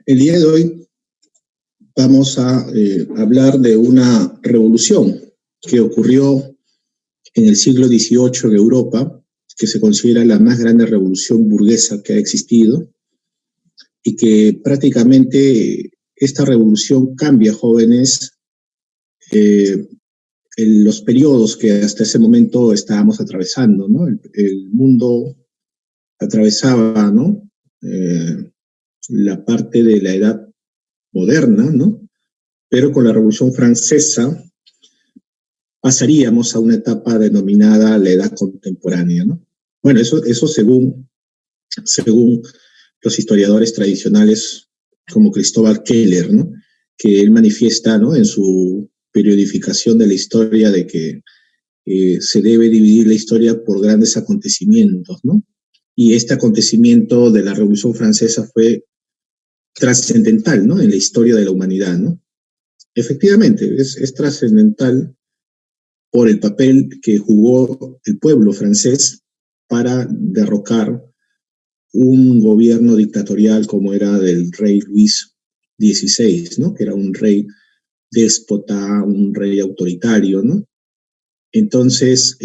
El día de hoy vamos a hablar de una revolución que ocurrió en el siglo XVIII en Europa, que se considera la más grande revolución burguesa que ha existido, y que prácticamente esta revolución cambia, jóvenes, en los periodos que hasta ese momento estábamos atravesando, ¿no? El mundo atravesaba, ¿no? La parte de la edad moderna, ¿no? Pero con la Revolución Francesa pasaríamos a una etapa denominada la edad contemporánea, ¿no? Bueno, eso según los historiadores tradicionales como Cristóbal Keller, ¿no? Que él manifiesta, ¿no? En su periodificación de la historia de que se debe dividir la historia por grandes acontecimientos, ¿no? Y este acontecimiento de la Revolución Francesa fue trascendental, ¿no? En la historia de la humanidad, ¿no? Efectivamente, es trascendental por el papel que jugó el pueblo francés para derrocar un gobierno dictatorial como era del rey Luis XVI, ¿no? Que era un rey déspota, un rey autoritario, ¿no? Entonces,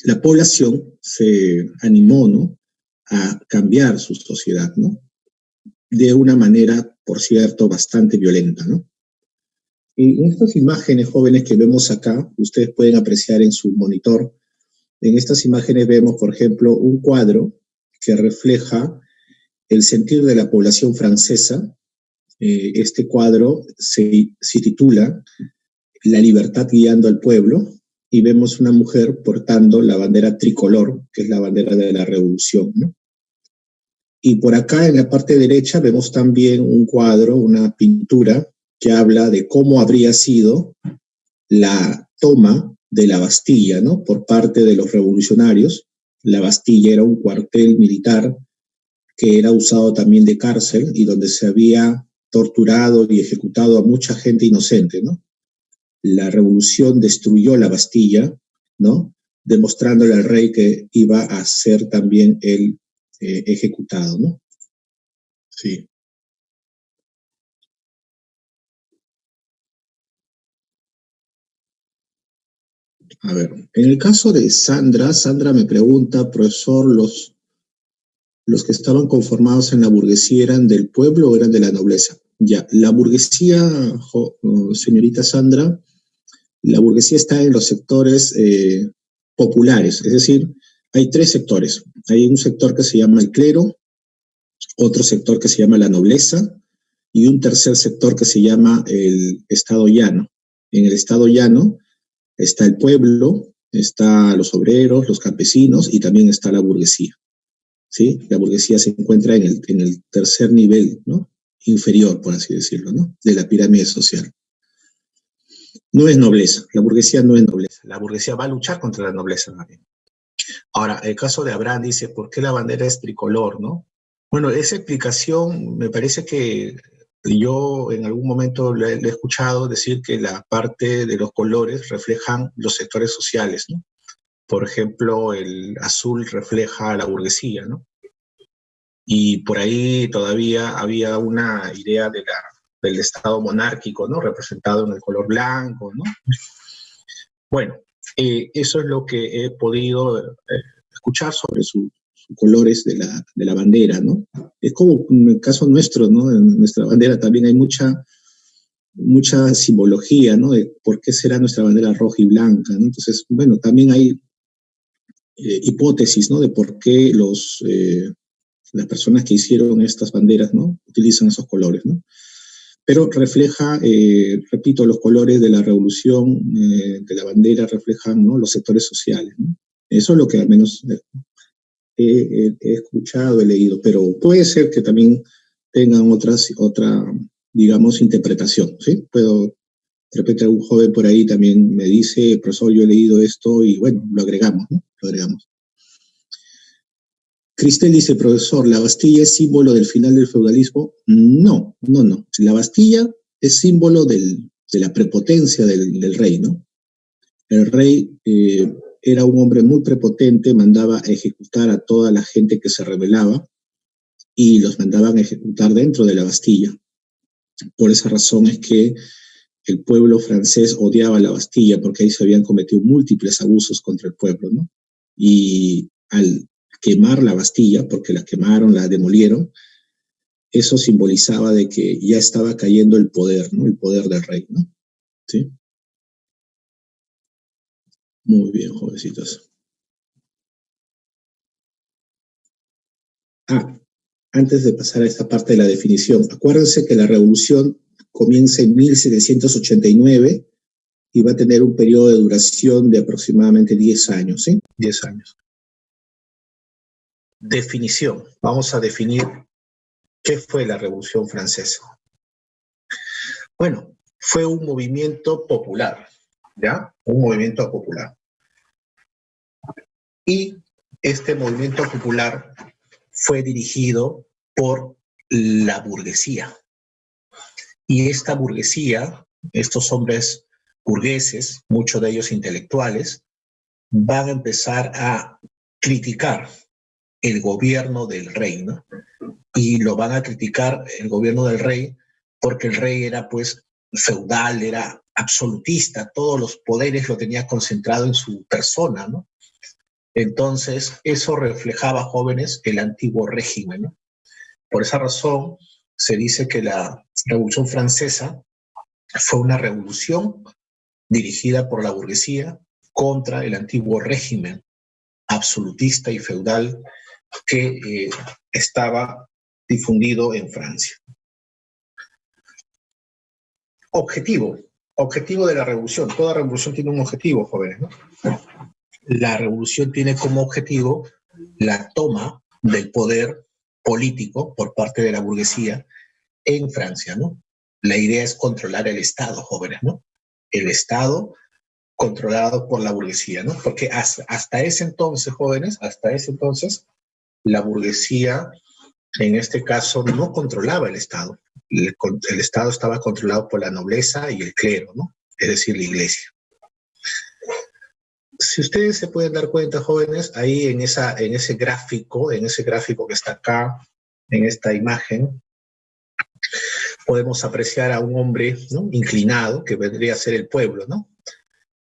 la población se animó, ¿no? A cambiar su sociedad, ¿no? De una manera, por cierto, bastante violenta, ¿no? Y en estas imágenes jóvenes que vemos acá, ustedes pueden apreciar en su monitor, en estas imágenes vemos, por ejemplo, un cuadro que refleja el sentir de la población francesa. Este cuadro se titula La libertad guiando al pueblo, y vemos una mujer portando la bandera tricolor, que es la bandera de la revolución, ¿no? Y por acá en la parte derecha vemos también un cuadro, una pintura que habla de cómo habría sido la toma de la Bastilla, ¿no? Por parte de los revolucionarios. La Bastilla era un cuartel militar que era usado también de cárcel y donde se había torturado y ejecutado a mucha gente inocente, ¿no? La revolución destruyó la Bastilla, ¿no? Demostrándole al rey que iba a ser también él ejecutado, ¿no? Sí. A ver, en el caso de Sandra me pregunta, profesor, los que estaban conformados en la burguesía eran del pueblo o eran de la nobleza. Ya, la burguesía, señorita Sandra, la burguesía está en los sectores populares, es decir, hay tres sectores. Hay un sector que se llama el clero, otro sector que se llama la nobleza y un tercer sector que se llama el estado llano. En el estado llano está el pueblo, está los obreros, los campesinos y también está la burguesía. ¿Sí? La burguesía se encuentra en el tercer nivel, ¿no? Inferior, por así decirlo, ¿no? De la pirámide social. No es nobleza, la burguesía no es nobleza. La burguesía va a luchar contra la nobleza también. Ahora, el caso de Abraham dice, ¿por qué la bandera es tricolor, no? Bueno, esa explicación me parece que yo en algún momento le he escuchado decir que la parte de los colores reflejan los sectores sociales, ¿no? Por ejemplo, el azul refleja a la burguesía, ¿no? Y por ahí todavía había una idea del Estado monárquico, ¿no? Representado en el color blanco, ¿no? Bueno, eso es lo que he podido escuchar sobre sus colores de la bandera, ¿no? Es como en el caso nuestro, ¿no? En nuestra bandera también hay mucha simbología, ¿no? De por qué será nuestra bandera roja y blanca, ¿no? Entonces, bueno, también hay hipótesis, ¿no? De por qué las personas que hicieron estas banderas, ¿no? Utilizan esos colores, ¿no? Pero refleja, repito, los colores de la revolución, de la bandera reflejan, ¿no? Los sectores sociales, ¿no? Eso es lo que al menos he escuchado, he leído, pero puede ser que también tengan otra, digamos, interpretación, ¿sí? De repente algún joven por ahí también me dice, profesor, yo he leído esto y bueno, lo agregamos, ¿no? Lo agregamos. Cristel dice, profesor, ¿la Bastilla es símbolo del final del feudalismo? No. La Bastilla es símbolo de la prepotencia del rey, ¿no? El rey era un hombre muy prepotente, mandaba a ejecutar a toda la gente que se rebelaba y los mandaban a ejecutar dentro de la Bastilla. Por esa razón es que el pueblo francés odiaba la Bastilla, porque ahí se habían cometido múltiples abusos contra el pueblo, ¿no? Y al quemar la Bastilla, porque la quemaron, la demolieron, eso simbolizaba de que ya estaba cayendo el poder, ¿no? El poder del rey, ¿no? ¿Sí? Muy bien, jovencitos. Ah, antes de pasar a esta parte de la definición, acuérdense que la revolución comienza en 1789 y va a tener un periodo de duración de aproximadamente 10 años, ¿sí? 10 años. Definición. Vamos a definir qué fue la Revolución Francesa. Bueno, fue un movimiento popular, ¿ya? Un movimiento popular. Y este movimiento popular fue dirigido por la burguesía. Y esta burguesía, estos hombres burgueses, muchos de ellos intelectuales, van a empezar a criticar el gobierno del rey, ¿no? Y lo van a criticar el gobierno del rey porque el rey era pues feudal, era absolutista, todos los poderes lo tenía concentrado en su persona, ¿no? Entonces, eso reflejaba, jóvenes, el antiguo régimen, ¿no? Por esa razón, se dice que la Revolución Francesa fue una revolución dirigida por la burguesía contra el antiguo régimen absolutista y feudal que estaba difundido en Francia. Objetivo de la revolución. Toda revolución tiene un objetivo, jóvenes, ¿no? La revolución tiene como objetivo la toma del poder político por parte de la burguesía en Francia, ¿no? La idea es controlar el Estado, jóvenes, ¿no? El Estado controlado por la burguesía, ¿no? Porque hasta ese entonces, jóvenes, hasta ese entonces, la burguesía, en este caso, no controlaba el Estado. El Estado estaba controlado por la nobleza y el clero, ¿no? Es decir, la iglesia. Si ustedes se pueden dar cuenta, jóvenes, ahí en ese gráfico que está acá, en esta imagen, podemos apreciar a un hombre, ¿no?, inclinado, que vendría a ser el pueblo, ¿no?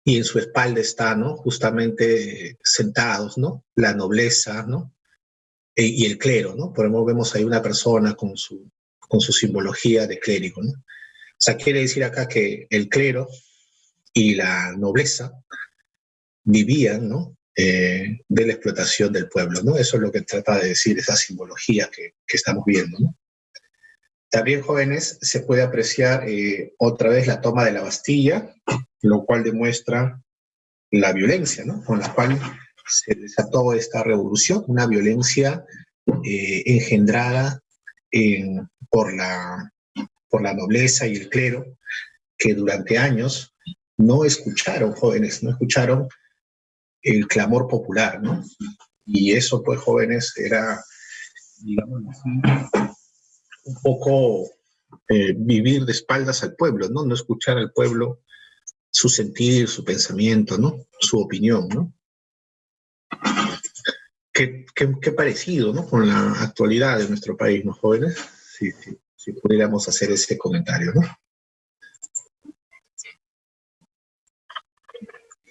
Y en su espalda está, ¿no?, justamente sentados, ¿no?, la nobleza, ¿no?, y el clero, ¿no? Por ejemplo, vemos ahí una persona con su simbología de clérigo, ¿no? O sea, quiere decir acá que el clero y la nobleza vivían, ¿no?, de la explotación del pueblo, ¿no? Eso es lo que trata de decir esa simbología que estamos viendo, ¿no? También, jóvenes, se puede apreciar otra vez la toma de la Bastilla, lo cual demuestra la violencia, ¿no?, con la cual se desató esta revolución, una violencia engendrada por la nobleza y el clero, que durante años no escucharon, jóvenes, no escucharon el clamor popular, ¿no? Y eso, pues, jóvenes, era, digamos así, un poco vivir de espaldas al pueblo, ¿no? No escuchar al pueblo, su sentir, su pensamiento, ¿no? Su opinión, ¿no? Qué parecido, ¿no?, con la actualidad de nuestro país, ¿no, jóvenes? Si pudiéramos hacer ese comentario, ¿no?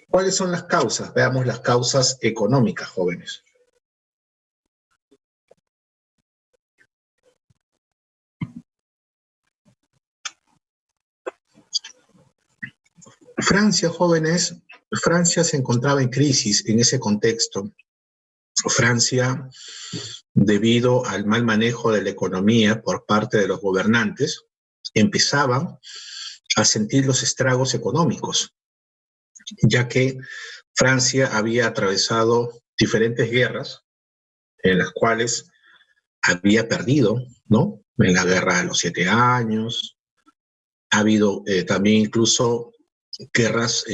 ¿Cuáles son las causas? Veamos las causas económicas, jóvenes. Francia, jóvenes, Francia se encontraba en crisis en ese contexto. Francia, debido al mal manejo de la economía por parte de los gobernantes, empezaban a sentir los estragos económicos, ya que Francia había atravesado diferentes guerras en las cuales había perdido, ¿no? En la guerra de los 7 años, ha habido también incluso guerras,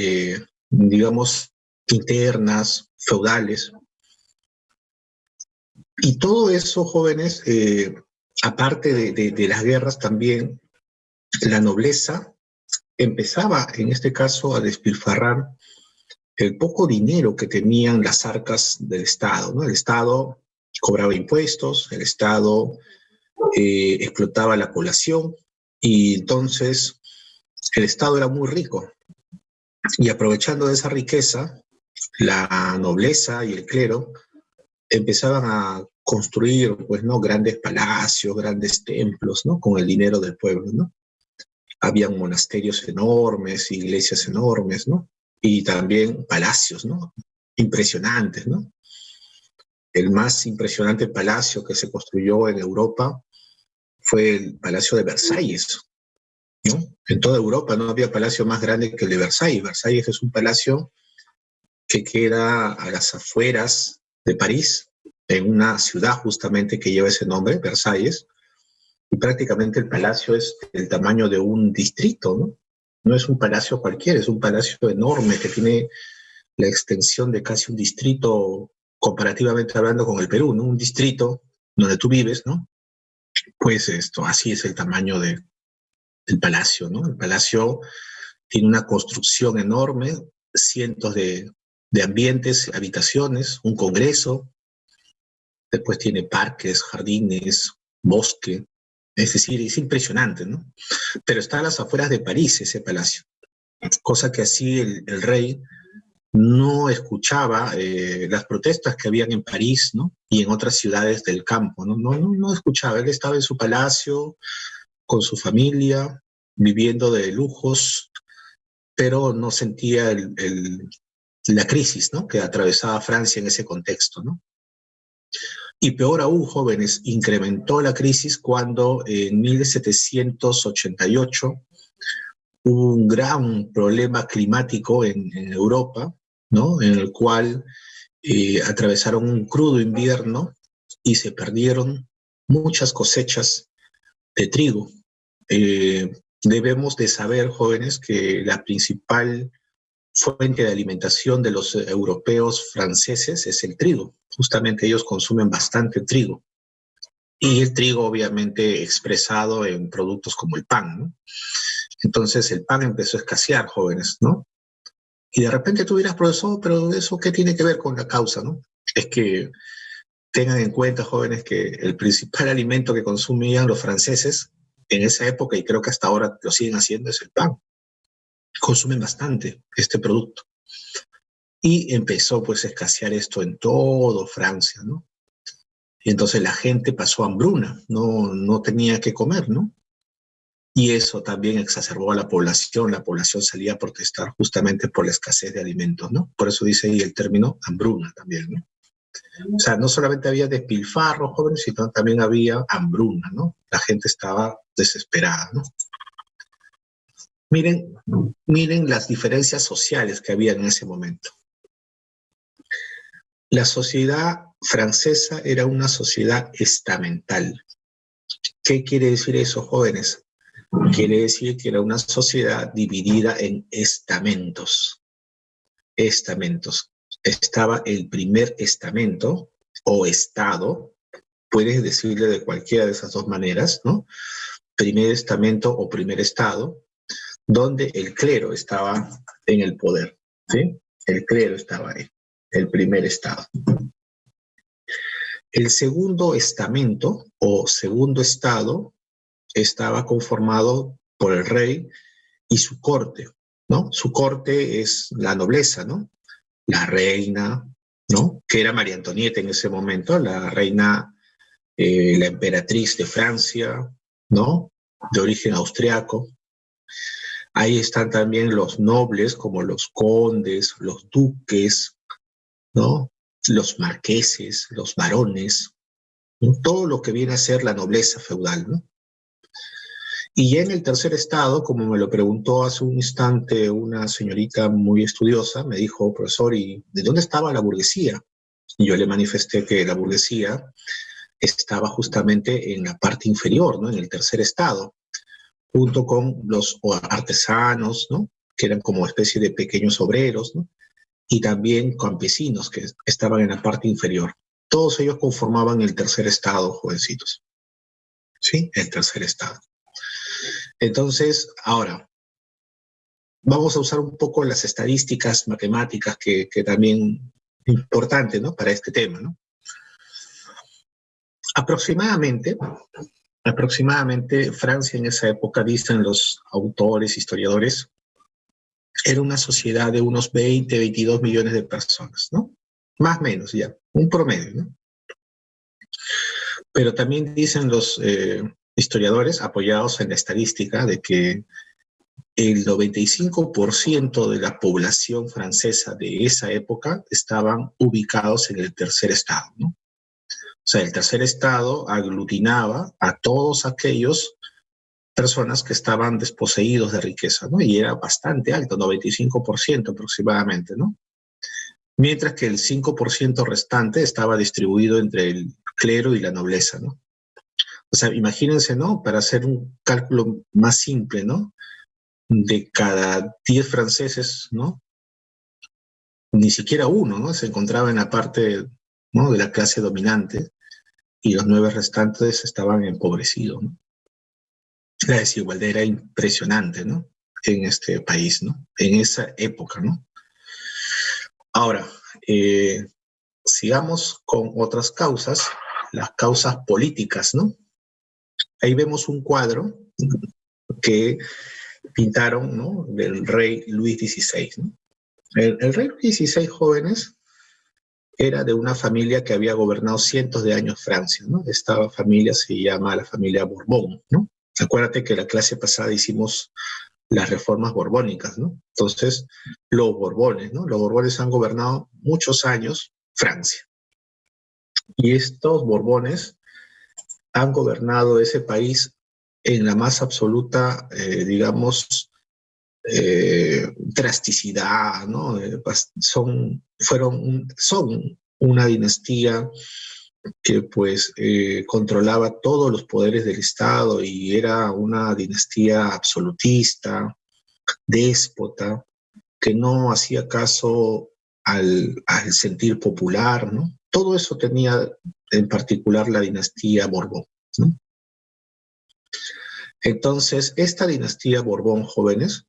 digamos, internas, feudales. Y todo eso, jóvenes, aparte de las guerras también, la nobleza empezaba, en este caso, a despilfarrar el poco dinero que tenían las arcas del Estado, ¿no? El Estado cobraba impuestos, el Estado explotaba a la población y entonces el Estado era muy rico. Y aprovechando de esa riqueza, la nobleza y el clero empezaban a construir, pues, ¿no? Grandes palacios, grandes templos, ¿no? Con el dinero del pueblo, ¿no? Habían monasterios enormes, iglesias enormes, ¿no? Y también palacios, ¿no? Impresionantes, ¿no? El más impresionante palacio que se construyó en Europa fue el Palacio de Versalles, ¿no? En toda Europa no había palacio más grande que el de Versalles. Versalles es un palacio que queda a las afueras de París, en una ciudad justamente que lleva ese nombre, Versalles, y prácticamente el palacio es del tamaño de un distrito, ¿no? No es un palacio cualquiera, es un palacio enorme que tiene la extensión de casi un distrito, comparativamente hablando con el Perú, ¿no? Un distrito donde tú vives, ¿no? Pues esto, así es el tamaño del palacio, ¿no? El palacio tiene una construcción enorme, cientos de ambientes, habitaciones, un congreso, después tiene parques, jardines, bosque, es decir, es impresionante, ¿no? Pero está a las afueras de París ese palacio, cosa que así el rey no escuchaba las protestas que habían en París, ¿no? Y en otras ciudades del campo, ¿no? No escuchaba, él estaba en su palacio, con su familia, viviendo de lujos, pero no sentía la crisis, ¿no? Que atravesaba Francia en ese contexto, ¿no? Y peor aún, jóvenes, incrementó la crisis cuando en 1788 hubo un gran problema climático en Europa, ¿no? En el cual atravesaron un crudo invierno y se perdieron muchas cosechas de trigo. Eh, Debemos de saber, jóvenes, que la principal fuente de alimentación de los europeos franceses es el trigo. Justamente ellos consumen bastante trigo. Y el trigo obviamente expresado en productos como el pan, ¿no? Entonces el pan empezó a escasear, jóvenes, ¿no? Y de repente tú dirás, profesor, pero ¿eso qué tiene que ver con la causa, no? Es que tengan en cuenta, jóvenes, que el principal alimento que consumían los franceses en esa época, y creo que hasta ahora lo siguen haciendo, es el pan. Consumen bastante este producto. Y empezó pues a escasear esto en todo Francia, ¿no? Y entonces la gente pasó hambruna, no tenía que comer, ¿no? Y eso también exacerbó a la población salía a protestar justamente por la escasez de alimentos, ¿no? Por eso dice ahí el término hambruna también, ¿no? O sea, no solamente había despilfarro, jóvenes, sino también había hambruna, ¿no? La gente estaba desesperada, ¿no? Miren, miren las diferencias sociales que había en ese momento. La sociedad francesa era una sociedad estamental. ¿Qué quiere decir eso, jóvenes? Quiere decir que era una sociedad dividida en estamentos. Estamentos. Estaba el primer estamento o estado, puedes decirle de cualquiera de esas dos maneras, ¿no? Primer estamento o primer estado, donde el clero estaba en el poder, ¿sí? El clero estaba ahí, el primer estado. El segundo estamento o segundo estado estaba conformado por el rey y su corte, ¿no? Su corte es la nobleza, ¿no? La reina, ¿no? Que era María Antonieta en ese momento, la reina, la emperatriz de Francia, ¿no? De origen austriaco. Ahí están también los nobles, como los condes, los duques, ¿no? Los marqueses, los barones, ¿no? Todo lo que viene a ser la nobleza feudal, ¿no? Y ya en el tercer estado, como me lo preguntó hace un instante una señorita muy estudiosa, me dijo, profesor, ¿y de dónde estaba la burguesía? Y yo le manifesté que la burguesía estaba justamente en la parte inferior, ¿no? En el tercer estado, junto con los artesanos, ¿no? Que eran como especie de pequeños obreros, ¿no? Y también campesinos que estaban en la parte inferior. Todos ellos conformaban el tercer estado, jovencitos. ¿Sí? El tercer estado. Entonces, ahora, vamos a usar un poco las estadísticas matemáticas que también es importante, ¿no? Para este tema, ¿no? Aproximadamente, Francia en esa época, dicen los autores, historiadores, era una sociedad de unos 20, 22 millones de personas, ¿no? Más o menos ya, un promedio, ¿no? Pero también dicen los historiadores, apoyados en la estadística, de que el 95% de la población francesa de esa época estaban ubicados en el tercer estado, ¿no? O sea, el tercer estado aglutinaba a todos aquellos personas que estaban desposeídos de riqueza, ¿no? Y era bastante alto, 95% aproximadamente, ¿no? Mientras que el 5% restante estaba distribuido entre el clero y la nobleza, ¿no? O sea, imagínense, ¿no? Para hacer un cálculo más simple, ¿no? De cada 10 franceses, ¿no? Ni siquiera uno, ¿no? Se encontraba en la parte, ¿no?, de la clase dominante, y los 9 restantes estaban empobrecidos, ¿no? La desigualdad era impresionante, ¿no? En este país, ¿no? En esa época, ¿no? Ahora, sigamos con otras causas, las causas políticas, ¿no? Ahí vemos un cuadro que pintaron, ¿no?, del rey Luis XVI, ¿no? El rey Luis XVI, jóvenes, era de una familia que había gobernado cientos de años Francia, ¿no? Esta familia se llama la familia Borbón, ¿no? Acuérdate que la clase pasada hicimos las reformas borbónicas, ¿no? Entonces, los Borbones, ¿no? Los Borbones han gobernado muchos años Francia. Y estos Borbones han gobernado ese país en la más absoluta, digamos, drasticidad, ¿no? Son una dinastía que pues controlaba todos los poderes del Estado y era una dinastía absolutista, déspota, que no hacía caso al sentir popular, ¿no? Todo eso tenía en particular la dinastía Borbón, ¿no? Entonces, esta dinastía Borbón, jóvenes,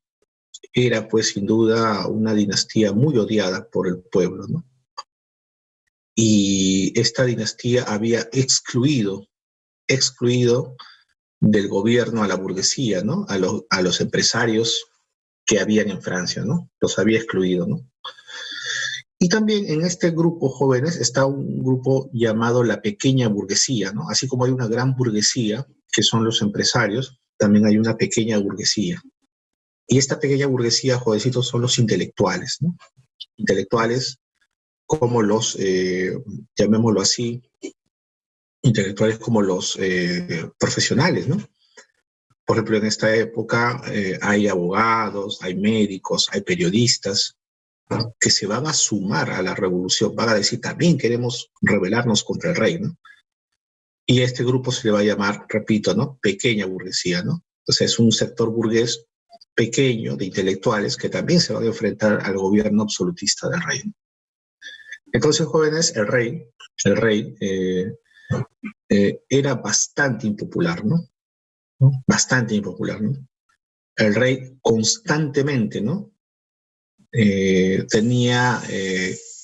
era pues sin duda una dinastía muy odiada por el pueblo, ¿no? Y esta dinastía había excluido del gobierno a la burguesía, ¿no? A los empresarios que habían en Francia, ¿no? Los había excluido, ¿no? Y también en este grupo, jóvenes, está un grupo llamado la pequeña burguesía, ¿no? Así como hay una gran burguesía, que son los empresarios, también hay una pequeña burguesía. Y esta pequeña burguesía, jovencitos, son los intelectuales, ¿no? Intelectuales como los, llamémoslo así, intelectuales como los profesionales, ¿no? Por ejemplo, en esta época hay abogados, hay médicos, hay periodistas, ¿no?, que se van a sumar a la revolución, van a decir, también queremos rebelarnos contra el rey, ¿no? Y a este grupo se le va a llamar, repito, ¿no?, pequeña burguesía, ¿no? Entonces es un sector burgués pequeño de intelectuales que también se van a enfrentar al gobierno absolutista del rey. Entonces, jóvenes, el rey era bastante impopular, ¿no? Bastante impopular, ¿no? El rey constantemente, ¿no?, tenía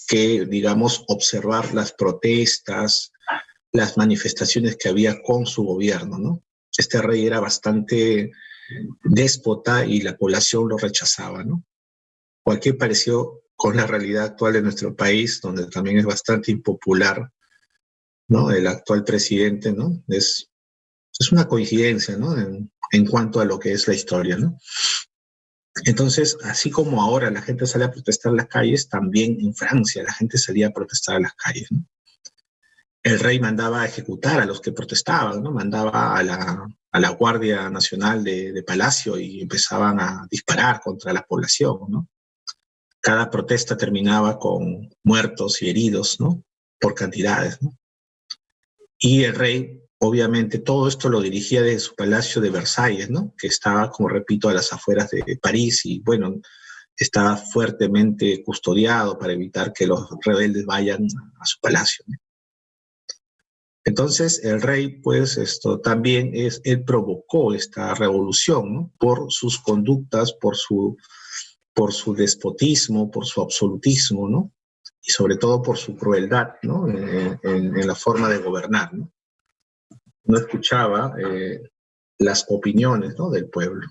que, digamos, observar las protestas, las manifestaciones que había con su gobierno, ¿no? Este rey era bastante déspota y la población lo rechazaba, ¿no? Cualquier parecido con la realidad actual de nuestro país, donde también es bastante impopular, ¿no?, el actual presidente, ¿no? Es una coincidencia, ¿no?, en cuanto a lo que es la historia, ¿no? Entonces, así como ahora la gente sale a protestar en las calles, también en Francia la gente salía a protestar en las calles, ¿no? El rey mandaba a ejecutar a los que protestaban, ¿no? Mandaba a la Guardia Nacional de Palacio y empezaban a disparar contra la población, ¿no? Cada protesta terminaba con muertos y heridos, ¿no?, por cantidades, ¿no? Y el rey, obviamente, todo esto lo dirigía desde su palacio de Versalles, ¿no?, que estaba, como repito, a las afueras de París y, bueno, estaba fuertemente custodiado para evitar que los rebeldes vayan a su palacio, ¿no? Entonces, el rey, pues, esto también él provocó esta revolución, ¿no?, por sus conductas, por su despotismo, por su absolutismo, ¿no? Y sobre todo por su crueldad, ¿no?, en la forma de gobernar, ¿no? no escuchaba las opiniones, ¿no?, del pueblo.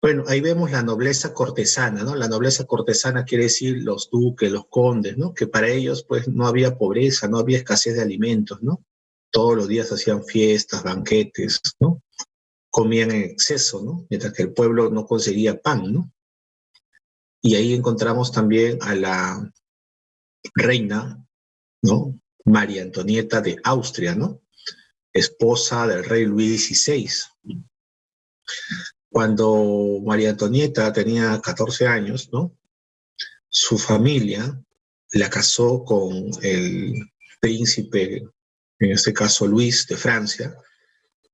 Bueno, ahí vemos la nobleza cortesana, ¿no? La nobleza cortesana quiere decir los duques, los condes, ¿no? Que para ellos, pues, no había pobreza, no había escasez de alimentos, ¿no? Todos los días hacían fiestas, banquetes, ¿no? Comían en exceso, ¿no? Mientras que el pueblo no conseguía pan, ¿no? Y ahí encontramos también a la reina, ¿no?, María Antonieta de Austria, ¿no?, esposa del rey Luis XVI. Cuando María Antonieta tenía 14 años, ¿no?, su familia la casó con el príncipe, en este caso Luis de Francia,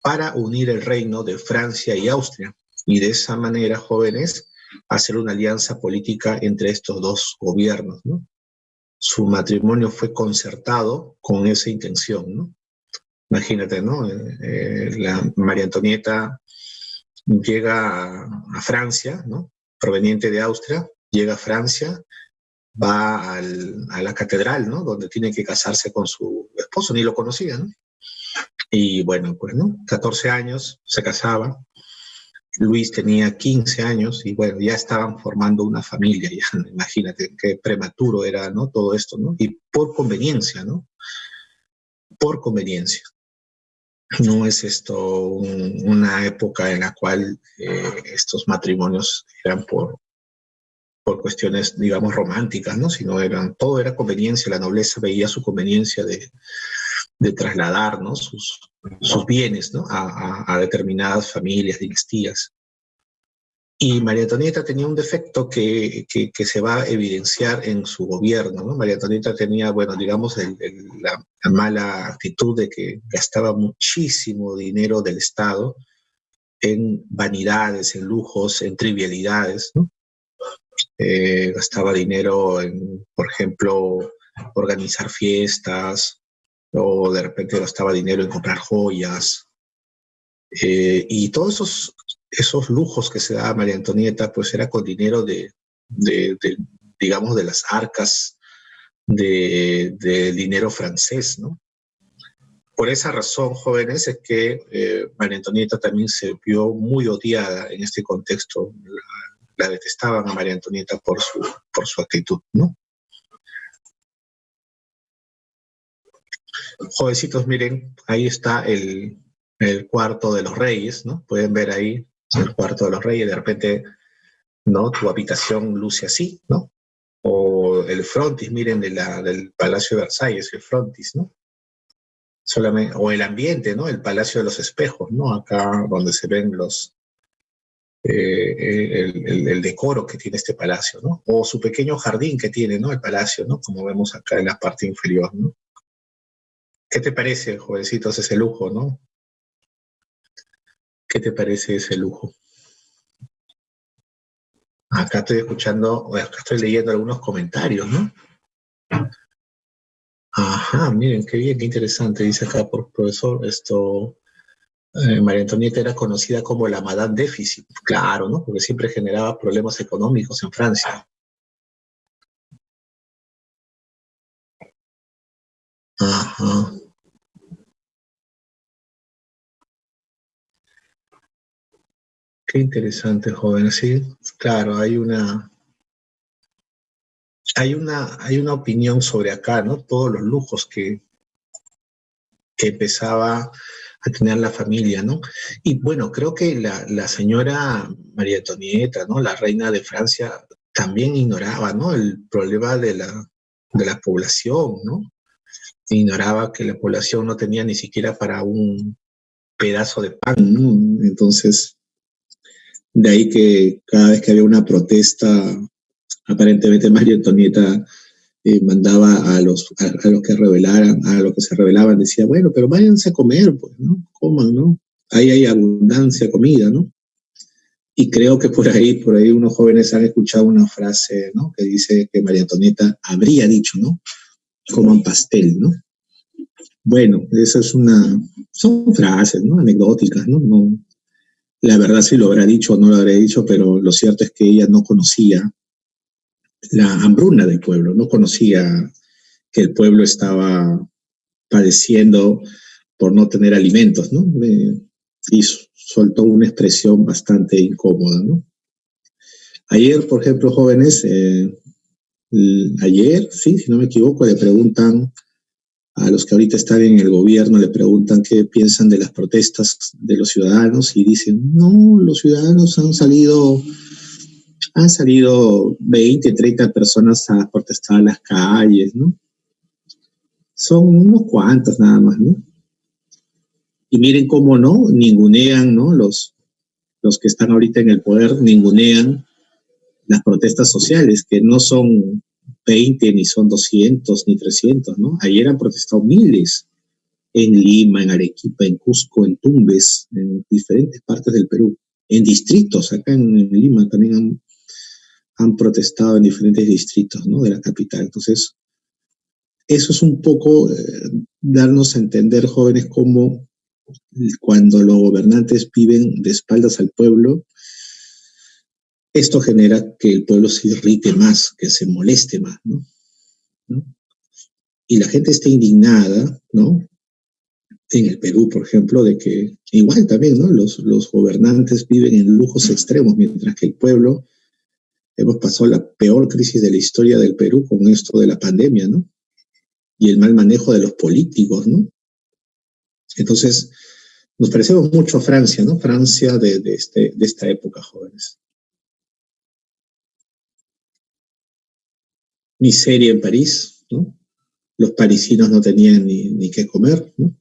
para unir el reino de Francia y Austria. Y de esa manera, jóvenes, hacer una alianza política entre estos dos gobiernos, ¿no? Su matrimonio fue concertado con esa intención, ¿no? Imagínate, ¿no? La María Antonieta llega a Francia, ¿no?, proveniente de Austria, llega a Francia, va a la catedral, ¿no?, donde tiene que casarse con su esposo, ni lo conocía, ¿no? Y bueno, pues, ¿no?, 14 años, se casaba. Luis tenía 15 años y bueno, ya estaban formando una familia, ya, imagínate qué prematuro era, ¿no?, todo esto, ¿no? Y por conveniencia, ¿no? Por conveniencia. No es esto una época en la cual estos matrimonios eran por cuestiones, digamos, románticas, ¿no? Sino todo era conveniencia, la nobleza veía su conveniencia de trasladar, ¿no?, sus bienes, ¿no?, a determinadas familias, dinastías. Y María Antonieta tenía un defecto que se va a evidenciar en su gobierno, ¿no? María Antonieta tenía, bueno, digamos, la mala actitud de que gastaba muchísimo dinero del Estado en vanidades, en lujos, en trivialidades, ¿no? Gastaba dinero en, por ejemplo, organizar fiestas, o de repente gastaba dinero en comprar joyas, y todos esos lujos que se daba María Antonieta, pues era con dinero de, digamos, de las arcas de dinero francés, ¿no? Por esa razón, jóvenes, es que María Antonieta también se vio muy odiada en este contexto. La detestaban a María Antonieta por su actitud, ¿no? Jovencitos, miren, ahí está el cuarto de los reyes, ¿no? Pueden ver ahí el cuarto de los reyes, de repente, ¿no?, tu habitación luce así, ¿no? O el frontis, miren, del Palacio de Versalles, el frontis, ¿no? Solamente, o el ambiente, ¿no? El Palacio de los Espejos, ¿no? Acá donde se ven el decoro que tiene este palacio, ¿no? O su pequeño jardín que tiene, ¿no?, el palacio, ¿no? Como vemos acá en la parte inferior, ¿no? ¿Qué te parece, jovencitos, ese lujo, no? ¿Qué te parece ese lujo? Acá estoy escuchando, acá estoy leyendo algunos comentarios, ¿no? Ajá, miren, qué bien, qué interesante, dice acá por profesor, María Antonieta era conocida como la Madame Déficit, claro, ¿no? Porque siempre generaba problemas económicos en Francia. Ajá, qué interesante, joven, sí, claro, hay una opinión sobre acá, ¿no? Todos los lujos que empezaba a tener la familia, ¿no? Y bueno, creo que la señora María Antonieta, ¿no?, la reina de Francia, también ignoraba, ¿no?, el problema de la población, ¿no? Ignoraba que la población no tenía ni siquiera para un pedazo de pan, ¿no? Entonces, de ahí que cada vez que había una protesta, aparentemente María Antonieta mandaba a los que rebelaran, a los que se rebelaban, decía, bueno, pero váyanse a comer, pues, ¿no? Coman, ¿no? Ahí hay abundancia de comida, ¿no? Y creo que por ahí unos jóvenes han escuchado una frase, ¿no?, que dice que María Antonieta habría dicho, ¿no? Coman pastel, ¿no? Bueno, esa es son frases, ¿no?, anecdóticas, ¿no? No, la verdad si lo habrá dicho o no lo habrá dicho, pero lo cierto es que ella no conocía la hambruna del pueblo, no conocía que el pueblo estaba padeciendo por no tener alimentos, ¿no? Y soltó una expresión bastante incómoda, ¿no? Ayer, por ejemplo, jóvenes, ayer, sí, si no me equivoco, le preguntan a los que ahorita están en el gobierno, le preguntan qué piensan de las protestas de los ciudadanos y dicen, no, los ciudadanos han salido 20, 30 personas a protestar a las calles, ¿no? Son unos cuantos nada más, ¿no? Y miren cómo no, ningunean, ¿no? Los que están ahorita en el poder ningunean las protestas sociales, que no son 20, ni son 200, ni 300, ¿no? Ayer han protestado miles en Lima, en Arequipa, en Cusco, en Tumbes, en diferentes partes del Perú, en distritos, acá en Lima también han protestado en diferentes distritos, ¿no? De la capital. Entonces, eso es un poco darnos a entender, jóvenes, cómo cuando los gobernantes viven de espaldas al pueblo, esto genera que el pueblo se irrite más, que se moleste más, ¿no? ¿No? Y la gente está indignada, ¿no? En el Perú, por ejemplo, de que igual también, ¿no? Los gobernantes viven en lujos extremos, mientras que el pueblo hemos pasado la peor crisis de la historia del Perú con esto de la pandemia, ¿no? Y el mal manejo de los políticos, ¿no? Entonces, nos parecemos mucho a Francia, ¿no? Francia de esta época, jóvenes. Miseria en París, ¿no? Los parisinos no tenían ni qué comer, ¿no?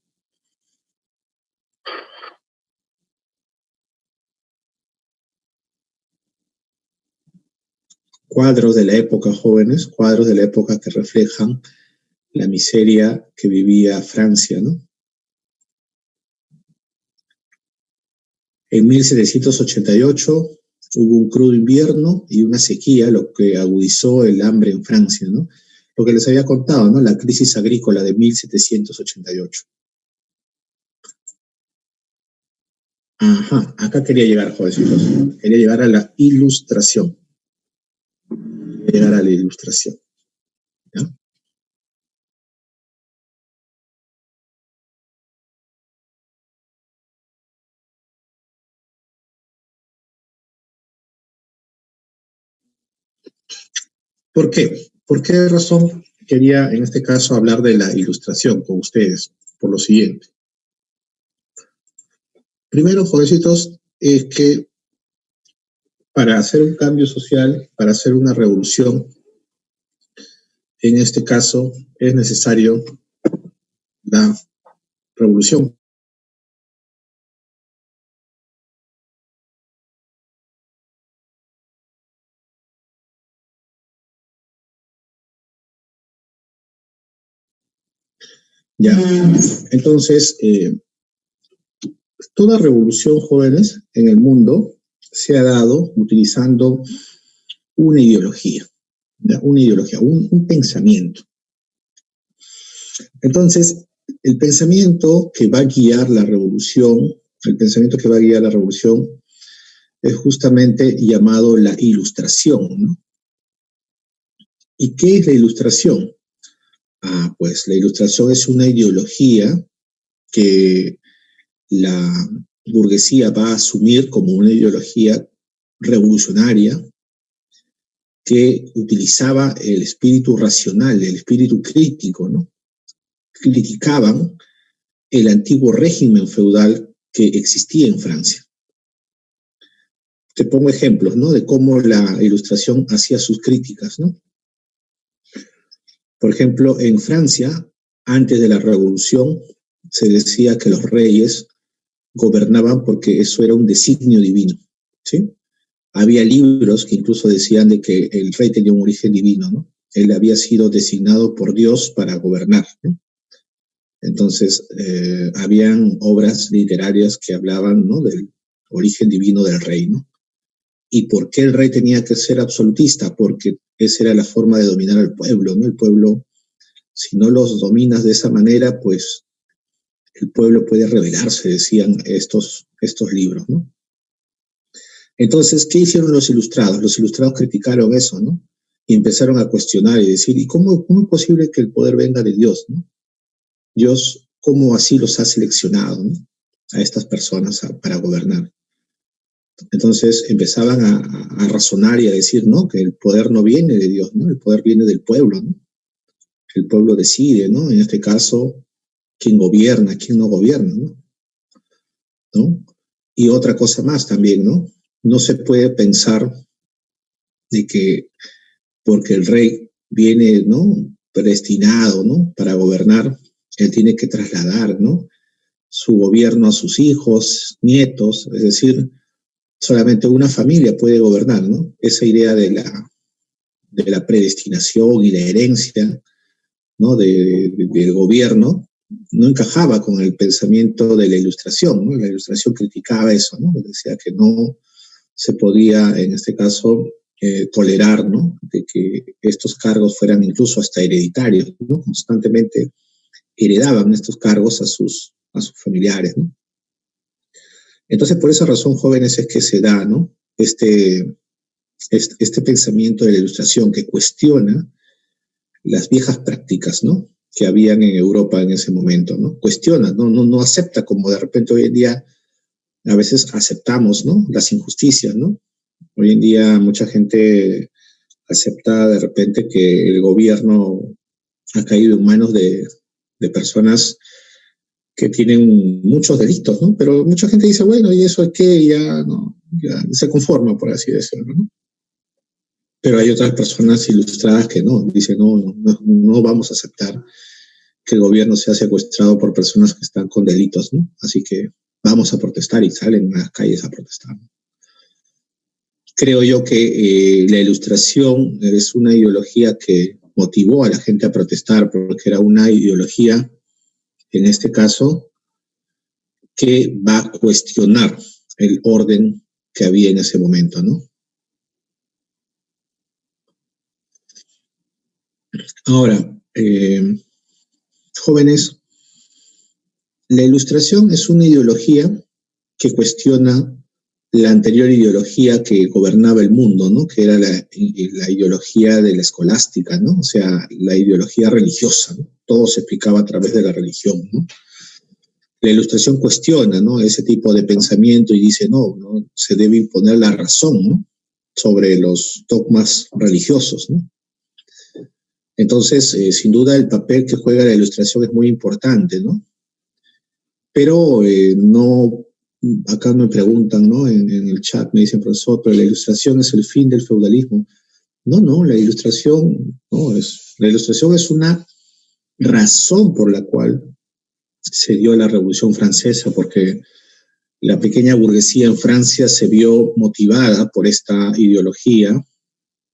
Cuadros de la época, jóvenes, cuadros de la época que reflejan la miseria que vivía Francia, ¿no? En 1788 hubo un crudo invierno y una sequía, lo que agudizó el hambre en Francia, ¿no? Lo que les había contado, ¿no? La crisis agrícola de 1788. Ajá, acá quería llegar, jovencitos. Quería llegar a la ilustración. Quería llegar a la ilustración. ¿Ya? ¿Por qué? ¿Por qué razón quería en este caso hablar de la ilustración con ustedes? Por lo siguiente. Primero, jovencitos, es que para hacer un cambio social, para hacer una revolución, en este caso es necesario la revolución. Ya. Entonces, toda revolución, jóvenes, en el mundo se ha dado utilizando una ideología, ¿ya? Una ideología, un pensamiento. Entonces, el pensamiento que va a guiar la revolución, el pensamiento que va a guiar la revolución es justamente llamado la ilustración, ¿no? ¿Y qué es la ilustración? Ah, pues la ilustración es una ideología que la burguesía va a asumir como una ideología revolucionaria que utilizaba el espíritu racional, el espíritu crítico, ¿no? Criticaban el antiguo régimen feudal que existía en Francia. Te pongo ejemplos, ¿no? De cómo la ilustración hacía sus críticas, ¿no? Por ejemplo, en Francia, antes de la revolución, se decía que los reyes gobernaban porque eso era un designio divino, ¿sí? Había libros que incluso decían de que el rey tenía un origen divino, ¿no? Él había sido designado por Dios para gobernar, ¿no? Entonces, habían obras literarias que hablaban, ¿no? Del origen divino del rey, ¿no? ¿Y por qué el rey tenía que ser absolutista? Porque esa era la forma de dominar al pueblo, ¿no? El pueblo, si no los dominas de esa manera, pues el pueblo puede rebelarse, decían estos libros, ¿no? Entonces, ¿qué hicieron los ilustrados? Los ilustrados criticaron eso, ¿no? y empezaron a cuestionar y decir, ¿y cómo es posible que el poder venga de Dios, ¿no? Dios, ¿cómo así los ha seleccionado, ¿no? A estas personas para gobernar? Entonces empezaban a razonar y a decir, ¿no? Que el poder no viene de Dios, ¿no? El poder viene del pueblo, ¿no? El pueblo decide, ¿no? En este caso, quién gobierna, quién no gobierna, ¿no? ¿No? Y otra cosa más también, ¿no? No se puede pensar de que porque el rey viene, ¿no? Predestinado, ¿no? Para gobernar, él tiene que trasladar, ¿no? Su gobierno a sus hijos, nietos, es decir, solamente una familia puede gobernar, ¿no? Esa idea de la predestinación y la herencia, ¿no? Del gobierno no encajaba con el pensamiento de la Ilustración, ¿no? La Ilustración criticaba eso, ¿no? Decía que no se podía, en este caso, tolerar, ¿no? De que estos cargos fueran incluso hasta hereditarios, ¿no? Constantemente heredaban estos cargos a sus familiares, ¿no? Entonces, por esa razón, jóvenes, es que se da, ¿no? Este pensamiento de la Ilustración que cuestiona las viejas prácticas, ¿no? Que habían en Europa en ese momento, ¿no? Cuestiona, no acepta como de repente hoy en día a veces aceptamos, ¿no? Las injusticias, ¿no? Hoy en día mucha gente acepta de repente que el gobierno ha caído en manos de personas que tienen muchos delitos, ¿no? Pero mucha gente dice, bueno, ¿y eso es qué? Ya, no, ya se conforma, por así decirlo, ¿no? Pero hay otras personas ilustradas que no, dicen, no vamos a aceptar que el gobierno sea secuestrado por personas que están con delitos, ¿no? Así que vamos a protestar y salen a las calles a protestar. Creo yo que la Ilustración es una ideología que motivó a la gente a protestar porque era una ideología, en este caso, que va a cuestionar el orden que había en ese momento, ¿no? Ahora, jóvenes, la Ilustración es una ideología que cuestiona la anterior ideología que gobernaba el mundo, ¿no? Que era la ideología de la escolástica, ¿no? O sea, la ideología religiosa, ¿no? Todo se explicaba a través de la religión, ¿no? La Ilustración cuestiona, ¿no? Ese tipo de pensamiento y dice, no se debe imponer la razón, ¿no? Sobre los dogmas religiosos, ¿no? Entonces, sin duda, el papel que juega la Ilustración es muy importante, ¿no? Pero no, acá me preguntan, ¿no? En el chat me dicen, profesor, pero la Ilustración es el fin del feudalismo. No, la Ilustración, no, la Ilustración es una razón por la cual se dio la Revolución Francesa, porque la pequeña burguesía en Francia se vio motivada por esta ideología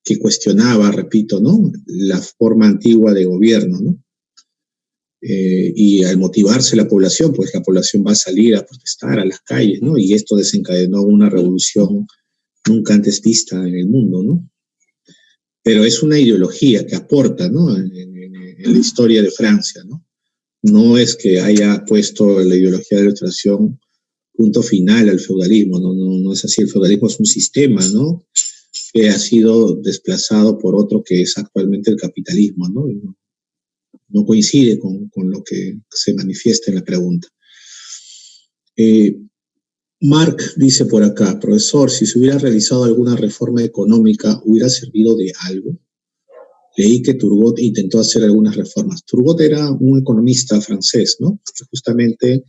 que cuestionaba, repito, ¿no? La forma antigua de gobierno, ¿no? Y al motivarse la población, pues la población va a salir a protestar a las calles, ¿no? Y esto desencadenó una revolución nunca antes vista en el mundo, ¿no? Pero es una ideología que aporta, ¿no? En la historia de Francia, ¿no? No es que haya puesto la ideología de la Ilustración punto final al feudalismo, no es así. El feudalismo es un sistema, ¿no? Que ha sido desplazado por otro que es actualmente el capitalismo, ¿no? Y no coincide con lo que se manifiesta en la pregunta. Mark dice por acá, profesor, si se hubiera realizado alguna reforma económica, ¿hubiera servido de algo? Leí que Turgot intentó hacer algunas reformas. Turgot era un economista francés, ¿no? Justamente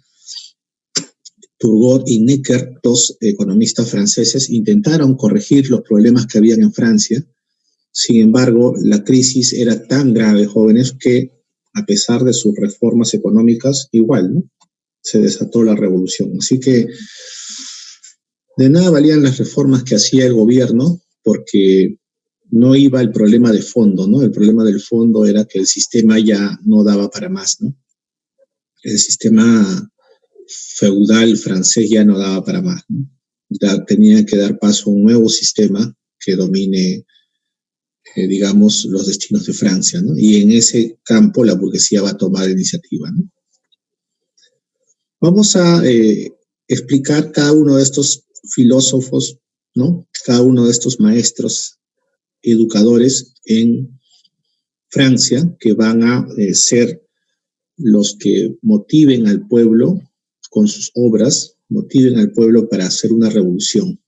Turgot y Necker, dos economistas franceses, intentaron corregir los problemas que habían en Francia. Sin embargo, la crisis era tan grave, jóvenes, que a pesar de sus reformas económicas, igual, ¿no? Se desató la revolución. Así que de nada valían las reformas que hacía el gobierno porque no iba el problema de fondo, ¿no? El problema del fondo era que el sistema ya no daba para más, ¿no? El sistema feudal francés ya no daba para más, ¿no? Ya tenía que dar paso a un nuevo sistema que domine, digamos, los destinos de Francia, ¿no? Y en ese campo la burguesía va a tomar iniciativa, ¿no? Vamos a explicar cada uno de estos filósofos, ¿no? Cada uno de estos maestros educadores en Francia que van a ser los que motiven al pueblo con sus obras, motiven al pueblo para hacer una revolución.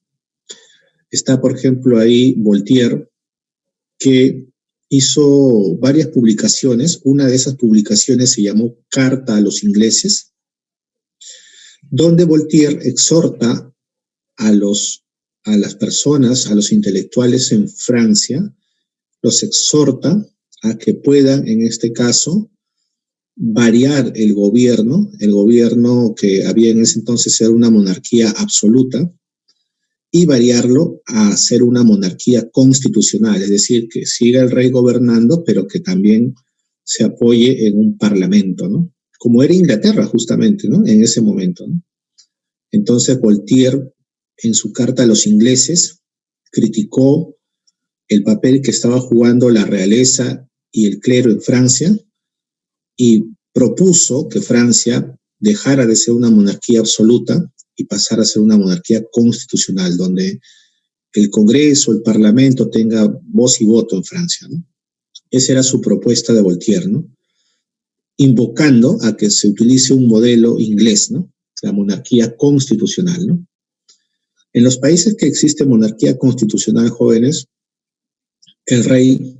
Está, por ejemplo, ahí Voltaire, que hizo varias publicaciones. Una de esas publicaciones se llamó Carta a los ingleses, donde Voltaire exhorta a las personas, a los intelectuales en Francia, los exhorta a que puedan, en este caso, variar el gobierno que había en ese entonces era una monarquía absoluta, y variarlo a ser una monarquía constitucional, es decir, que siga el rey gobernando, pero que también se apoye en un parlamento, ¿no? Como era Inglaterra justamente, ¿no? En ese momento, ¿no? Entonces Voltaire, en su carta a los ingleses, criticó el papel que estaba jugando la realeza y el clero en Francia y propuso que Francia dejara de ser una monarquía absoluta y pasara a ser una monarquía constitucional, donde el Congreso, el Parlamento tenga voz y voto en Francia, ¿no? Esa era su propuesta de Voltaire, ¿no? Invocando a que se utilice un modelo inglés, ¿no? La monarquía constitucional, ¿no? En los países que existe monarquía constitucional, jóvenes, el rey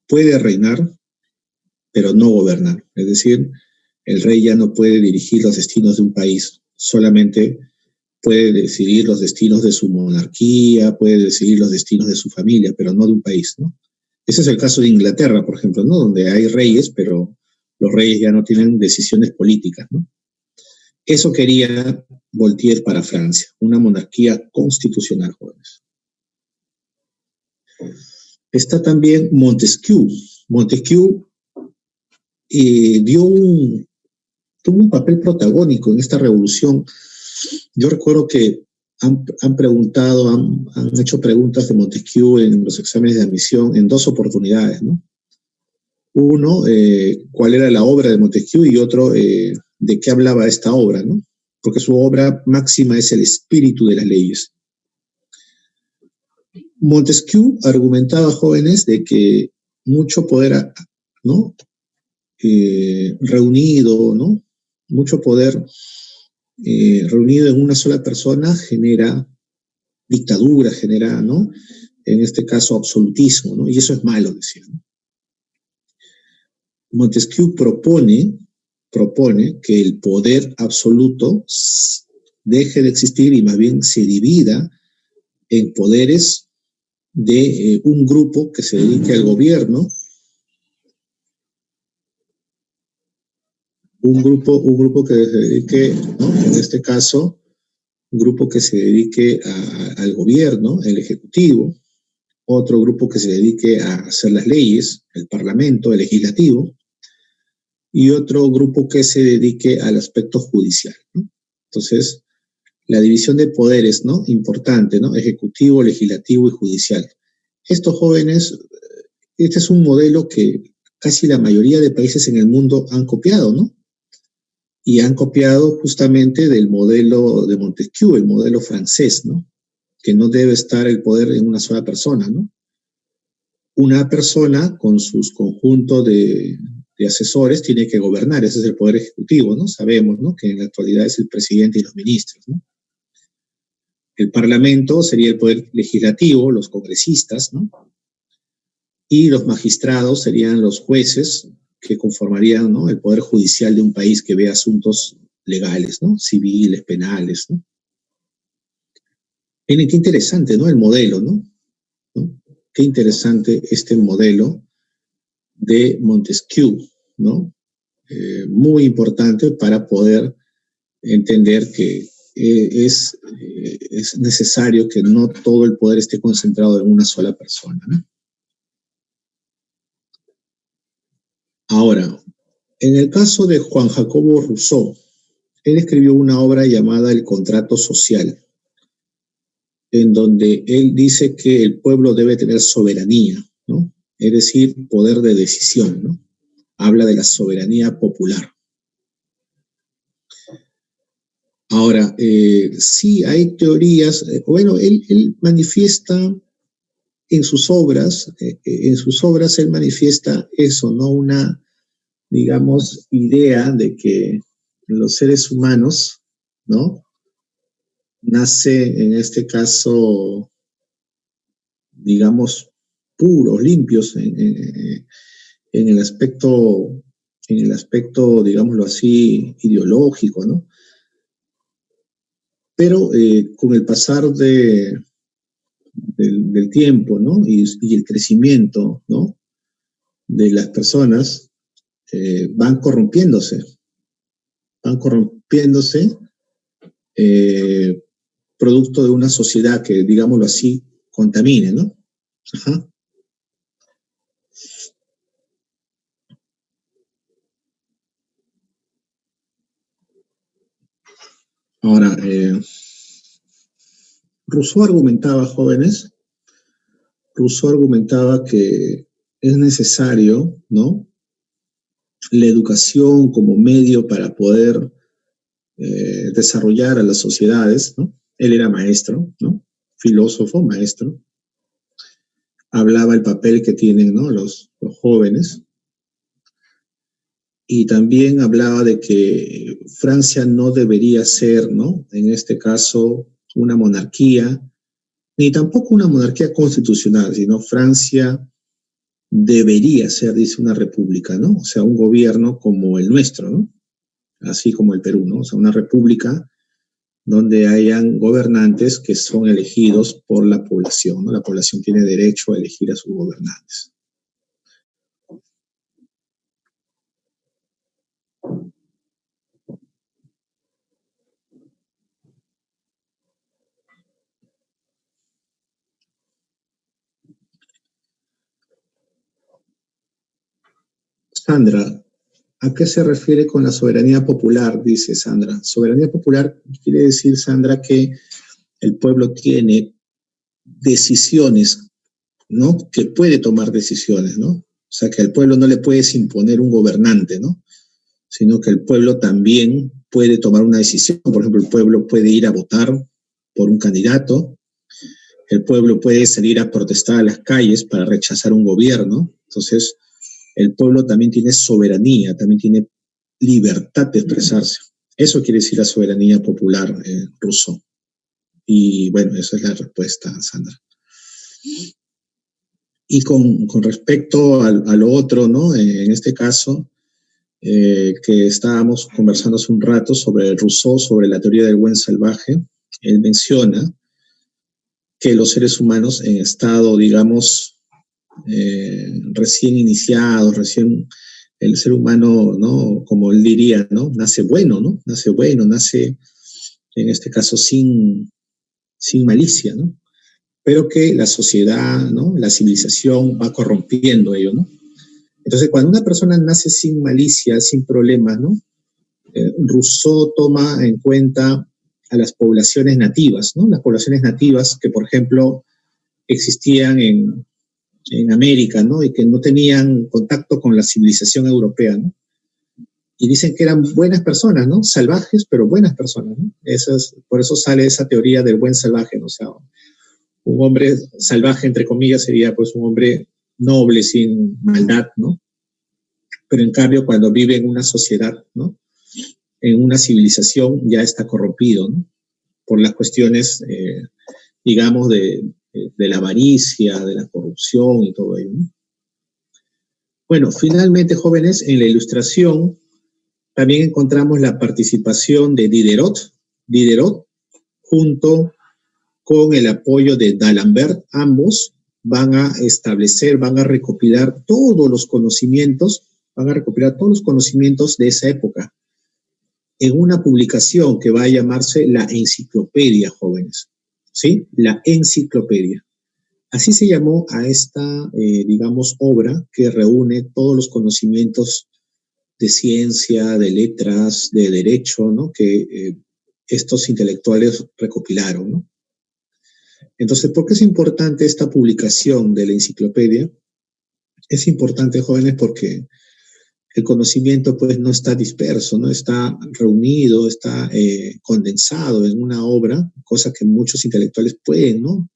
puede reinar, pero no gobernar. Es decir, el rey ya no puede dirigir los destinos de un país, solamente puede decidir los destinos de su monarquía, puede decidir los destinos de su familia, pero no de un país, ¿no? Ese es el caso de Inglaterra, por ejemplo, ¿no? Donde hay reyes, pero los reyes ya no tienen decisiones políticas, ¿no? Eso quería Voltaire para Francia, una monarquía constitucional, jóvenes. Está también Montesquieu. Montesquieu tuvo un papel protagónico en esta revolución. Yo recuerdo que han preguntado, han hecho preguntas de Montesquieu en los exámenes de admisión en dos oportunidades, ¿no? Uno, cuál era la obra de Montesquieu, y otro, de qué hablaba esta obra, ¿no? Porque su obra máxima es el espíritu de las leyes. Montesquieu argumentaba, jóvenes, de que mucho poder, ¿no? Reunido, ¿no? Mucho poder reunido en una sola persona genera dictadura, genera, ¿no? En este caso, absolutismo, ¿no? Y eso es malo, decía, ¿no? Montesquieu propone que el poder absoluto deje de existir y más bien se divida en poderes de un grupo que se dedique al gobierno, un grupo que se dedique, ¿no? En este caso, un grupo que se dedique al gobierno, el ejecutivo, otro grupo que se dedique a hacer las leyes, el parlamento, el legislativo, y otro grupo que se dedique al aspecto judicial, ¿no? Entonces, la división de poderes, ¿no? Importante, ¿no? Ejecutivo, legislativo y judicial. Estos jóvenes, este es un modelo que casi la mayoría de países en el mundo han copiado, ¿no? Y han copiado justamente del modelo de Montesquieu, el modelo francés, ¿no? Que no debe estar el poder en una sola persona, ¿no? Una persona con sus conjuntos de asesores tiene que gobernar, ese es el poder ejecutivo, ¿no? Sabemos, ¿no? Que en la actualidad es el presidente y los ministros, ¿no? El parlamento sería el poder legislativo, los congresistas, ¿no? Y los magistrados serían los jueces que conformarían, ¿no? El poder judicial de un país que ve asuntos legales, ¿no? Civiles, penales, ¿no? Miren, qué interesante, ¿no? El modelo, ¿no? ¿No? Qué interesante este modelo de Montesquieu, ¿no? Muy importante para poder entender que es necesario que no todo el poder esté concentrado en una sola persona, ¿no? Ahora, en el caso de Juan Jacobo Rousseau, él escribió una obra llamada El Contrato Social, en donde él dice que el pueblo debe tener soberanía, ¿no? Es decir, poder de decisión, ¿no? Habla de la soberanía popular. Ahora, sí hay teorías, bueno, él manifiesta en sus obras él manifiesta eso, ¿no? Una, digamos, idea de que los seres humanos, ¿no? Nace, en este caso, digamos, puros, limpios en el aspecto, digámoslo así, ideológico, ¿no? Pero con el pasar del tiempo, ¿no? Y el crecimiento, ¿no? De las personas, van corrompiéndose, van corrompiéndose eh, producto de una sociedad que, digámoslo así, contamine, ¿no? Ajá. Ahora, Rousseau argumentaba, jóvenes, Rousseau argumentaba que es necesario, ¿no? La educación como medio para poder desarrollar a las sociedades, ¿no? Él era maestro, ¿no? Filósofo, maestro. Hablaba el papel que tienen, ¿no? Los jóvenes. Y también hablaba de que Francia no debería ser, ¿no? En este caso, una monarquía, ni tampoco una monarquía constitucional, sino Francia debería ser, dice, una república, ¿no? O sea, un gobierno como el nuestro, ¿no? Así como el Perú, ¿no? O sea, una república donde hayan gobernantes que son elegidos por la población, ¿no? La población tiene derecho a elegir a sus gobernantes. Sandra, ¿a qué se refiere con la soberanía popular? Dice Sandra. Soberanía popular quiere decir, Sandra, que el pueblo tiene decisiones, ¿no? Que puede tomar decisiones, ¿no? O sea, que al pueblo no le puedes imponer un gobernante, ¿no? Sino que el pueblo también puede tomar una decisión. Por ejemplo, el pueblo puede ir a votar por un candidato, el pueblo puede salir a protestar a las calles para rechazar un gobierno. Entonces, el pueblo también tiene soberanía, también tiene libertad de expresarse. Eso quiere decir la soberanía popular, Rousseau. Y bueno, esa es la respuesta, Sandra. Y con respecto a lo otro, ¿no? En este caso, que estábamos conversando hace un rato sobre Rousseau, sobre la teoría del buen salvaje, él menciona que los seres humanos en estado, digamos, recién iniciados, recién el ser humano, ¿no? Como él diría, ¿no? Nace bueno, ¿no? Nace bueno, nace, en este caso, sin malicia, ¿no? Pero que la sociedad, ¿no? La civilización va corrompiendo ello, ¿no? Entonces, cuando una persona nace sin malicia, sin problemas, ¿no? Rousseau toma en cuenta a las poblaciones nativas, ¿no? Las poblaciones nativas que, por ejemplo, existían en América, ¿no? Y que no tenían contacto con la civilización europea, ¿no? Y dicen que eran buenas personas, ¿no? Salvajes, pero buenas personas, ¿no? Por eso sale esa teoría del buen salvaje, ¿no? O sea, un hombre salvaje, entre comillas, sería pues un hombre noble, sin maldad, ¿no? Pero en cambio, cuando vive en una sociedad, ¿no? En una civilización, ya está corrompido, ¿no? Por las cuestiones, digamos, de la avaricia, de la corrupción y todo ello, ¿no? Bueno, finalmente, jóvenes, en la ilustración también encontramos la participación de Diderot, Diderot junto con el apoyo de D'Alembert. Ambos van a establecer, van a recopilar todos los conocimientos, van a recopilar todos los conocimientos de esa época en una publicación que va a llamarse la Enciclopedia, jóvenes, ¿sí? La Enciclopedia. Así se llamó a esta, digamos, obra que reúne todos los conocimientos de ciencia, de letras, de derecho, ¿no? Que estos intelectuales recopilaron, ¿no? Entonces, ¿por qué es importante esta publicación de la enciclopedia? Es importante, jóvenes, porque el conocimiento pues no está disperso, no está reunido, está condensado en una obra, cosa que muchos intelectuales pueden, ¿no?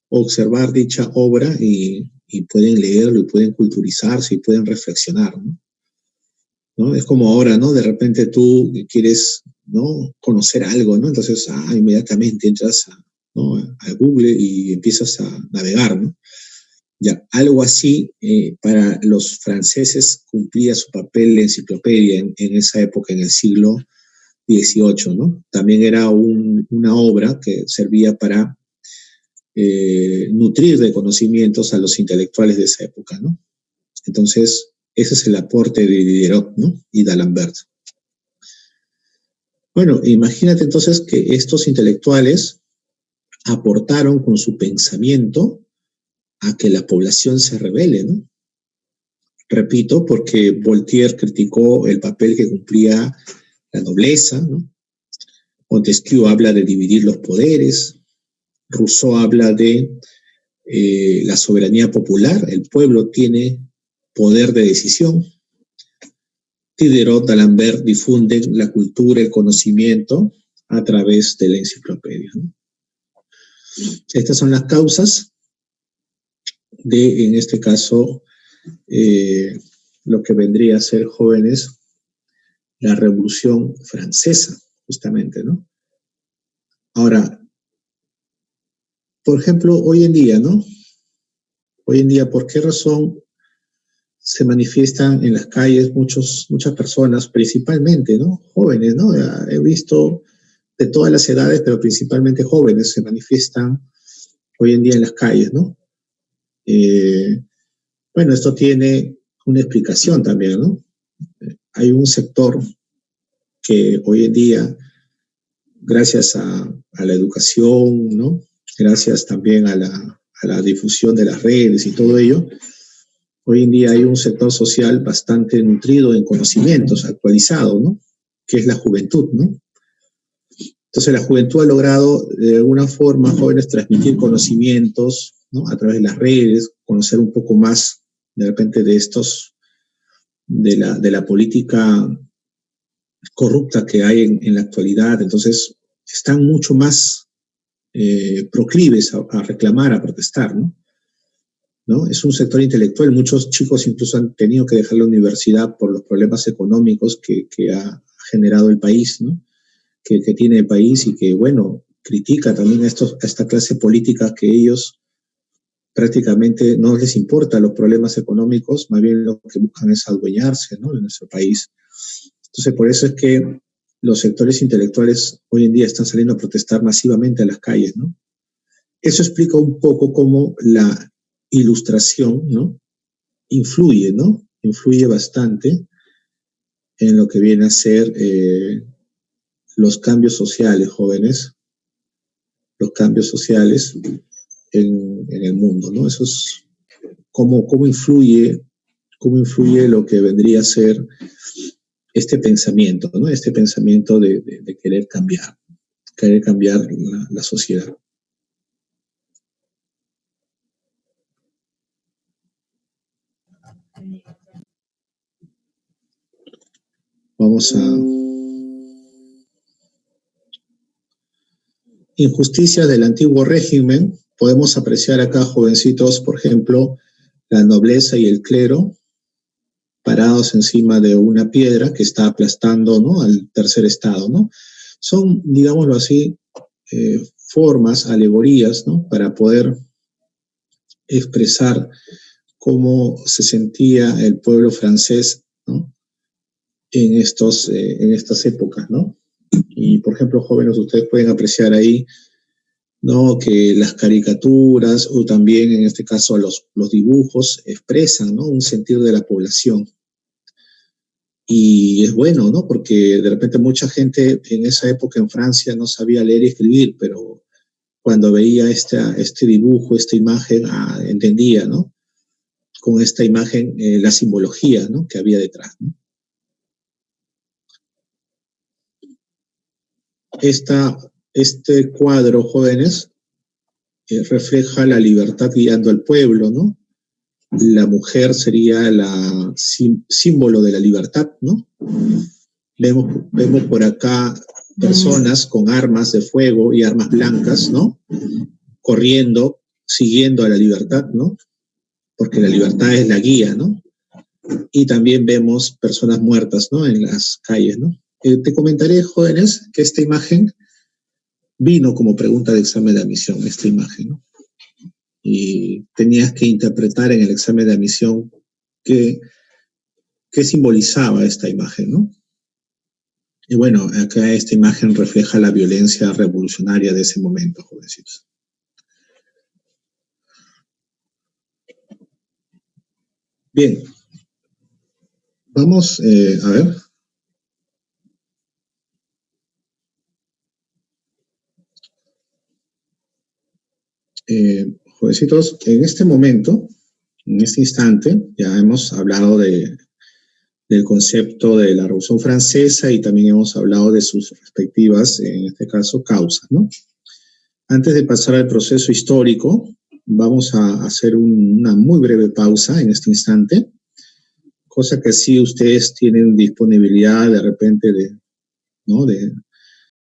observar dicha obra y pueden leerlo y pueden culturizarse y pueden reflexionar, ¿no? ¿No? Es como ahora, ¿no? De repente tú quieres, ¿no? Conocer algo, ¿no? Entonces, inmediatamente entras ¿no? a Google y empiezas a navegar, ¿no? Ya, algo así para los franceses cumplía su papel la enciclopedia en esa época, en el siglo XVIII, ¿no? También era una obra que servía para nutrir de conocimientos a los intelectuales de esa época, ¿no? Entonces, ese es el aporte de Diderot, ¿no? Y d'Alembert. Bueno, imagínate entonces que estos intelectuales aportaron con su pensamiento a que la población se rebele, ¿no? Repito, porque Voltaire criticó el papel que cumplía la nobleza, ¿no? Montesquieu habla de dividir los poderes, Rousseau habla de la soberanía popular, el pueblo tiene poder de decisión. Diderot, d'Alembert difunden la cultura, el conocimiento a través de la enciclopedia, ¿no? Estas son las causas de, en este caso, lo que vendría a ser, jóvenes, la Revolución Francesa, justamente, ¿no? Ahora, por ejemplo, hoy en día, ¿no? Hoy en día, ¿por qué razón se manifiestan en las calles muchas personas, principalmente, ¿no? Jóvenes, ¿no? He visto de todas las edades, pero principalmente jóvenes se manifiestan hoy en día en las calles, ¿no? Bueno, esto tiene una explicación también, ¿no? Hay un sector que hoy en día, gracias a la educación, ¿no? Gracias también a la difusión de las redes y todo ello, hoy en día hay un sector social bastante nutrido en conocimientos, actualizado, ¿no? Que es la juventud, ¿no? Entonces la juventud ha logrado de alguna forma, jóvenes, transmitir conocimientos, ¿no? A través de las redes, conocer un poco más de repente de la política corrupta que hay en la actualidad. Entonces están mucho más proclives a reclamar, a protestar, ¿no? ¿No? Es un sector intelectual. Muchos chicos incluso han tenido que dejar la universidad por los problemas económicos que ha generado el país, ¿no? Que tiene el país y que, bueno, critica también a esta clase política que ellos prácticamente no les importa los problemas económicos, más bien lo que buscan es adueñarse, ¿no? De nuestro país. Entonces, por eso es que los sectores intelectuales hoy en día están saliendo a protestar masivamente a las calles, ¿no? Eso explica un poco cómo la ilustración, ¿no? Influye, ¿no? Influye bastante en lo que viene a ser los cambios sociales, jóvenes, los cambios sociales en el mundo, ¿no? Eso es cómo influye lo que vendría a ser este pensamiento, ¿no? Este pensamiento de querer cambiar la sociedad. Vamos a... Injusticia del antiguo régimen. Podemos apreciar acá, jovencitos, por ejemplo, la nobleza y el clero parados encima de una piedra que está aplastando, ¿no? Al tercer estado, ¿no? Son, digámoslo así, formas, alegorías, ¿no? Para poder expresar cómo se sentía el pueblo francés, ¿no? En estas épocas, ¿no? Y, por ejemplo, jóvenes, ustedes pueden apreciar ahí, ¿no? Que las caricaturas o también, en este caso, los dibujos expresan, ¿no? Un sentir de la población. Y es bueno, ¿no? Porque de repente mucha gente en esa época en Francia no sabía leer y escribir, pero cuando veía este dibujo, esta imagen, entendía, ¿no? Con esta imagen la simbología, ¿no? Que había detrás, ¿no? Este cuadro, jóvenes, refleja la libertad guiando al pueblo, ¿no? La mujer sería la símbolo de la libertad, ¿no? Vemos por acá personas con armas de fuego y armas blancas, ¿no? Corriendo siguiendo a la libertad, ¿no? Porque la libertad es la guía, ¿no? Y también vemos personas muertas, ¿no? En las calles, ¿no? Te comentaré, jóvenes, que esta imagen vino como pregunta de examen de admisión, esta imagen, ¿no? Y tenías que interpretar en el examen de admisión qué simbolizaba esta imagen, ¿no? Y bueno, acá esta imagen refleja la violencia revolucionaria de ese momento, jovencitos. Bien, vamos a ver. Jovencitos, en este momento, en este instante, ya hemos hablado del concepto de la Revolución Francesa y también hemos hablado de sus respectivas, en este caso, causas, ¿no? Antes de pasar al proceso histórico, vamos a hacer una muy breve pausa en este instante, cosa que así ustedes tienen disponibilidad de repente ¿no? de